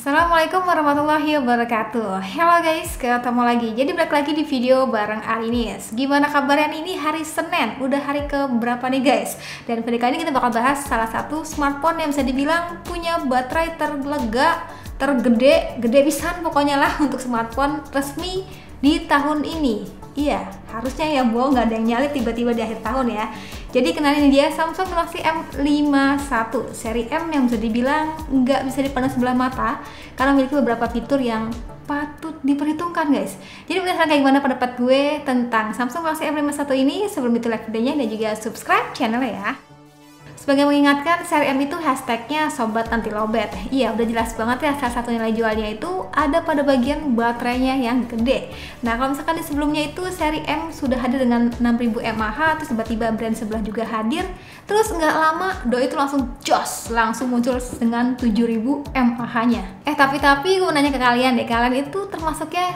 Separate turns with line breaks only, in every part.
Assalamualaikum warahmatullahi wabarakatuh. Halo guys, ketemu lagi. Jadi balik lagi di video bareng Arinis. Gimana kabarnya ini hari Senin? Udah hari ke berapa nih guys? Dan video kali ini kita bakal bahas salah satu smartphone yang bisa dibilang punya baterai terlega, gede pisan pokoknya lah untuk smartphone resmi di tahun ini. Iya, harusnya ya bohong, nggak ada yang nyalip tiba-tiba di akhir tahun ya. Jadi kenalin dia Samsung Galaxy M51 seri M yang bisa dibilang nggak bisa dipandang sebelah mata karena memiliki beberapa fitur yang patut diperhitungkan guys. Jadi penasaran kayak gimana pendapat gue tentang Samsung Galaxy M51 ini? Sebelum itu like videonya dan juga subscribe channelnya ya. Sebagai mengingatkan, seri M itu hashtagnya sobat anti lowbat. Iya, udah jelas banget ya, salah satu nilai jualnya itu ada pada bagian baterainya yang gede. Nah, kalau misalkan di sebelumnya itu seri M sudah hadir dengan 6000 mAh, terus tiba-tiba brand sebelah juga hadir, terus nggak lama doi itu langsung jos, langsung muncul dengan 7000 mAh-nya. Tapi gue mau nanya ke kalian deh, kalian itu termasuknya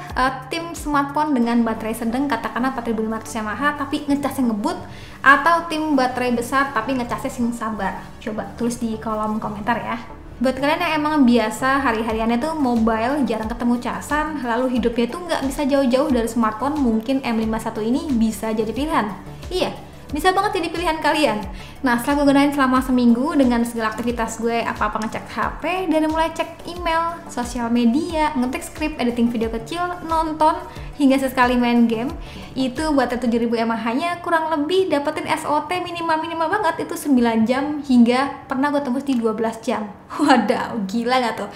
tim smartphone dengan baterai sedang, katakanlah 4500 mAh tapi ngecasnya ngebut, atau tim baterai besar tapi ngecasnya sing sabar? Coba tulis di kolom komentar ya. Buat kalian yang emang biasa hari-hariannya tuh mobile, jarang ketemu casan, lalu hidupnya tuh nggak bisa jauh-jauh dari smartphone, mungkin M51 ini bisa jadi pilihan. Iya, bisa banget jadi pilihan kalian. Nah, setelah gue gunain selama seminggu dengan segala aktivitas gue, apa-apa ngecek HP, dari mulai cek email, sosial media, ngetik skrip, editing video kecil, nonton, hingga sesekali main game, itu buat 7000 mAh-nya kurang lebih dapetin SOT minimal banget itu 9 jam hingga pernah gue tembus di 12 jam. Wadaw, gila gak tuh?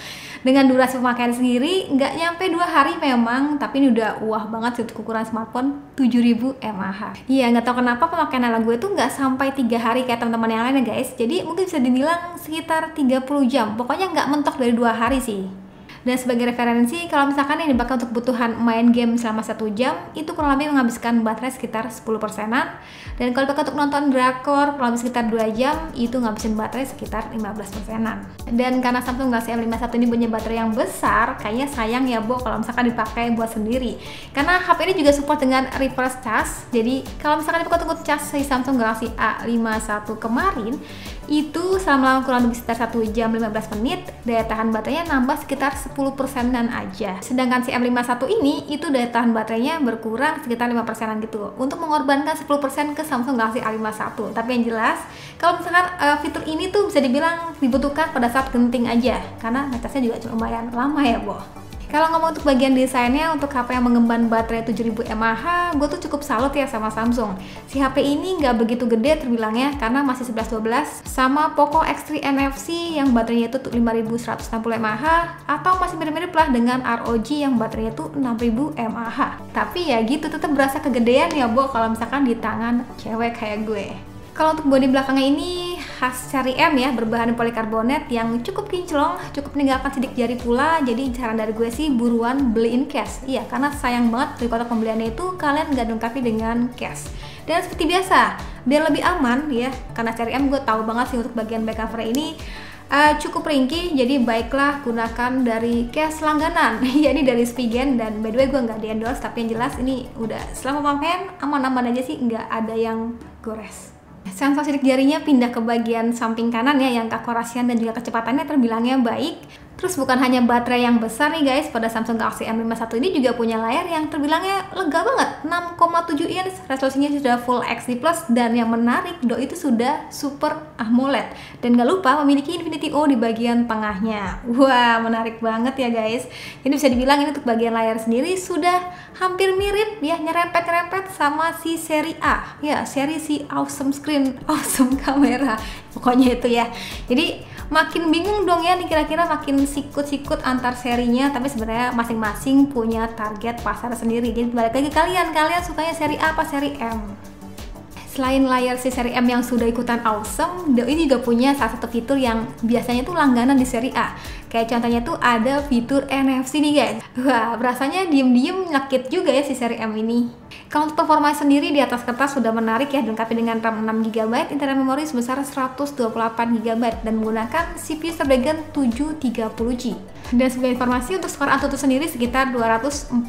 Dengan durasi pemakaian sendiri nggak nyampe 2 hari memang, tapi ini udah wah banget sih untuk ukuran smartphone 7000 mAh. Iya, nggak tahu kenapa pemakaian ala gue tuh nggak sampai 3 hari kayak teman-teman yang lain ya guys. Jadi mungkin bisa dibilang sekitar 30 jam. Pokoknya nggak mentok dari 2 hari sih. Dan sebagai referensi, kalau misalkan ini dipakai untuk kebutuhan main game selama 1 jam, itu kurang lebih menghabiskan baterai sekitar 10%-an. Dan kalau dipakai untuk nonton drakor kurang lebih sekitar 2 jam, itu ngabisin baterai sekitar 15%-an. Dan karena Samsung Galaxy M51 ini punya baterai yang besar, kayaknya sayang ya Bo kalau misalkan dipakai buat sendiri. Karena HP ini juga support dengan reverse charge. Jadi kalau misalkan dipakai untuk cas si Samsung Galaxy A51 kemarin, itu selama kurang lebih sekitar 1 jam 15 menit, daya tahan baterainya nambah sekitar 10%-an aja. Sedangkan si M51 ini, itu daya tahan baterainya berkurang sekitar 5%-an gitu, untuk mengorbankan 10% ke Samsung Galaxy A51. Tapi yang jelas, kalau misalkan fitur ini tuh bisa dibilang dibutuhkan pada saat genting aja, karena ngecasnya juga lumayan lama ya Bo. Kalau ngomong untuk bagian desainnya, untuk HP yang mengemban baterai 7000 mAh, gue tuh cukup salut ya sama Samsung. Si HP ini nggak begitu gede terbilangnya, karena masih 1112, sama Poco X3 NFC yang baterainya itu 5160 mAh, atau masih mirip-mirip lah dengan ROG yang baterainya itu 6000 mAh. Tapi ya gitu, tetap berasa kegedean ya Bo kalau misalkan di tangan cewek kayak gue. Kalau untuk bodi belakangnya ini khas seri M ya, berbahan polikarbonat yang cukup kinclong, cukup meninggalkan sidik jari pula. Jadi saran dari gue sih buruan beliin case. Iya, karena sayang banget di kotak pembeliannya itu kalian nggak dilengkapi dengan case. Dan seperti biasa, biar lebih aman ya, karena seri M gue tahu banget sih untuk bagian back cover ini cukup ringkih, jadi baiklah gunakan dari case langganan, yakni dari Spigen. Dan by the way gue nggak di endorse, tapi yang jelas ini udah selama pemakaian aman-aman aja sih, nggak ada yang gores. Sensor sidik jarinya pindah ke bagian samping kanan ya, yang keakurasian dan juga kecepatannya terbilangnya baik. Terus bukan hanya baterai yang besar nih guys, pada Samsung Galaxy M51 ini juga punya layar yang terbilangnya lega banget, 6,7 inch, resolusinya sudah Full HD+, dan yang menarik, doi itu sudah Super AMOLED. Dan gak lupa memiliki Infinity O di bagian tengahnya. Wah, menarik banget ya guys. Jadi bisa dibilang ini untuk bagian layar sendiri sudah hampir mirip ya, nyerempet-nyerempet sama si seri A. Ya, seri si awesome screen, awesome kamera. Pokoknya itu ya. Jadi makin bingung dong ya nih, kira-kira makin sikut-sikut antar serinya, tapi sebenarnya masing-masing punya target pasar sendiri. Jadi balik lagi kalian sukanya seri A apa seri M? Selain layar si seri M yang sudah ikutan awesome, ini juga punya salah satu fitur yang biasanya tuh langganan di seri A. Kayak contohnya tuh ada fitur NFC nih guys. Wah, rasanya diem-diem nyakit juga ya si seri M ini. Kalau untuk performa sendiri di atas kertas sudah menarik ya, dilengkapi dengan RAM 6GB, internal memori sebesar 128GB dan menggunakan CPU Snapdragon 730G. Dan sebagai informasi untuk skor Antutu sendiri sekitar 242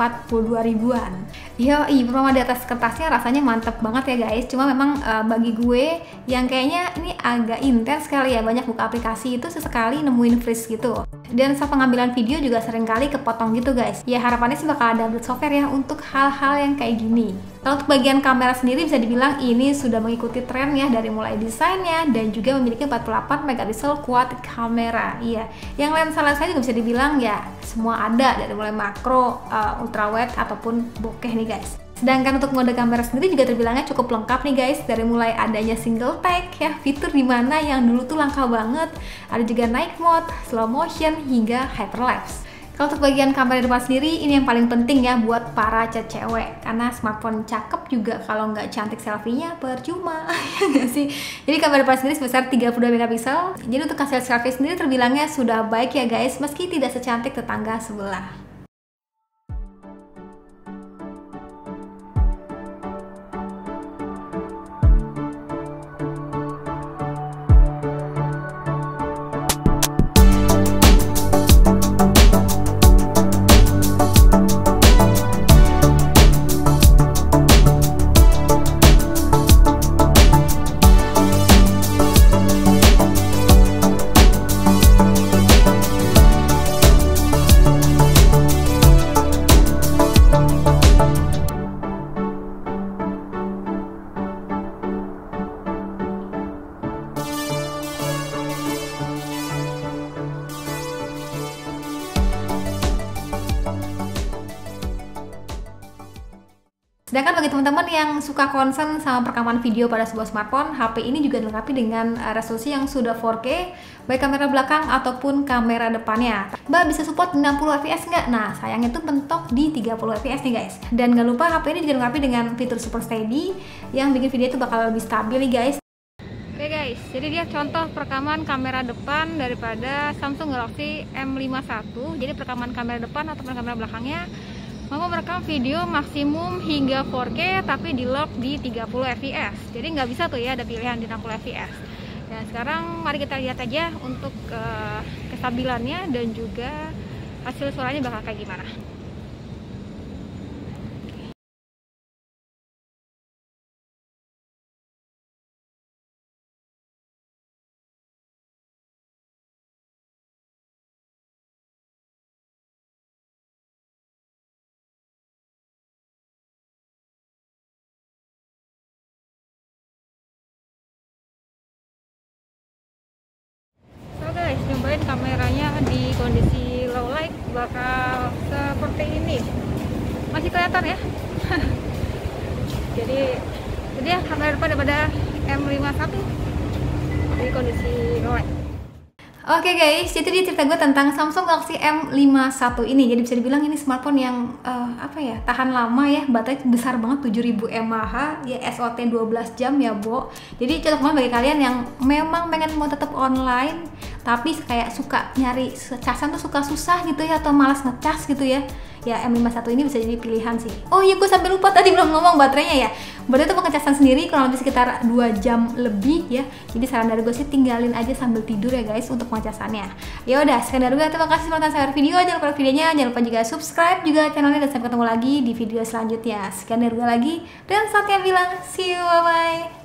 ribuan. Yoi, performa di atas kertasnya rasanya mantep banget ya guys. Cuma memang bagi gue yang kayaknya ini agak intens sekali ya, banyak buka aplikasi itu sesekali nemuin freeze gitu. Dan saat pengambilan video juga seringkali kepotong gitu guys. Ya harapannya sih bakal ada update software ya untuk hal-hal yang kayak gini. Kalau untuk bagian kamera sendiri bisa dibilang ini sudah mengikuti tren ya, dari mulai desainnya dan juga memiliki 48 megapiksel quad kamera. Iya, yang lensa-lensa juga bisa dibilang ya semua ada, dari mulai makro, ultrawide ataupun bokeh nih guys. Sedangkan untuk mode kamera sendiri juga terbilangnya cukup lengkap nih guys, dari mulai adanya single take ya, fitur dimana yang dulu tuh langka banget, ada juga night mode, slow motion hingga hyperlapse. Kalau untuk bagian kamera depan sendiri ini yang paling penting ya buat para cewek, karena smartphone cakep juga kalau nggak cantik selfie-nya percuma. Ya nggak sih? Jadi kamera depan sendiri sebesar 32 megapiksel. Jadi untuk hasil selfie sendiri terbilangnya sudah baik ya guys, meski tidak secantik tetangga sebelah. Sedangkan bagi teman-teman yang suka concern sama perekaman video pada sebuah smartphone, HP ini juga dilengkapi dengan resolusi yang sudah 4K, baik kamera belakang ataupun kamera depannya. Mbak bisa support 60 fps nggak? Nah, sayangnya tuh mentok di 30 fps nih guys. Dan nggak lupa HP ini juga dilengkapi dengan fitur Super Steady yang bikin video itu bakal lebih stabil nih guys. Oke guys, jadi dia contoh perekaman kamera depan daripada Samsung Galaxy M51. Jadi perekaman kamera depan ataupun kamera belakangnya mau merekam video maksimum hingga 4K tapi di lock di 30 fps. Jadi nggak bisa tuh ya ada pilihan di 60 fps. Dan sekarang mari kita lihat aja untuk kestabilannya dan juga hasil suaranya bakal kayak gimana. Guys, nyobain kameranya di kondisi low light bakal seperti ini. Masih kelihatan ya? Jadi itu dia kamera depan daripada M51 di kondisi low light. Oke guys, itu dia cerita gue tentang Samsung Galaxy M51 ini. Jadi bisa dibilang ini smartphone yang tahan lama ya, baterai besar banget 7000 mAh, ya SOT 12 jam ya, Bo. Jadi cocok banget bagi kalian yang memang pengen mau tetap online tapi kayak suka nyari casan tuh suka susah gitu ya, atau malas ngecas gitu ya. Ya M51 ini bisa jadi pilihan sih. Oh iya, gue sampai lupa tadi belum ngomong baterainya ya. Baterai itu pengecasan sendiri kurang lebih sekitar 2 jam lebih ya. Jadi saran dari gue sih tinggalin aja sambil tidur ya guys untuk pengecasannya. Ya udah, sekian dari gue. Terima kasih telah nonton video. Jangan lupa like videonya, jangan lupa juga subscribe juga channelnya, dan sampai ketemu lagi di video selanjutnya. Sekian dari gue lagi, dan saatnya bilang see you, bye bye.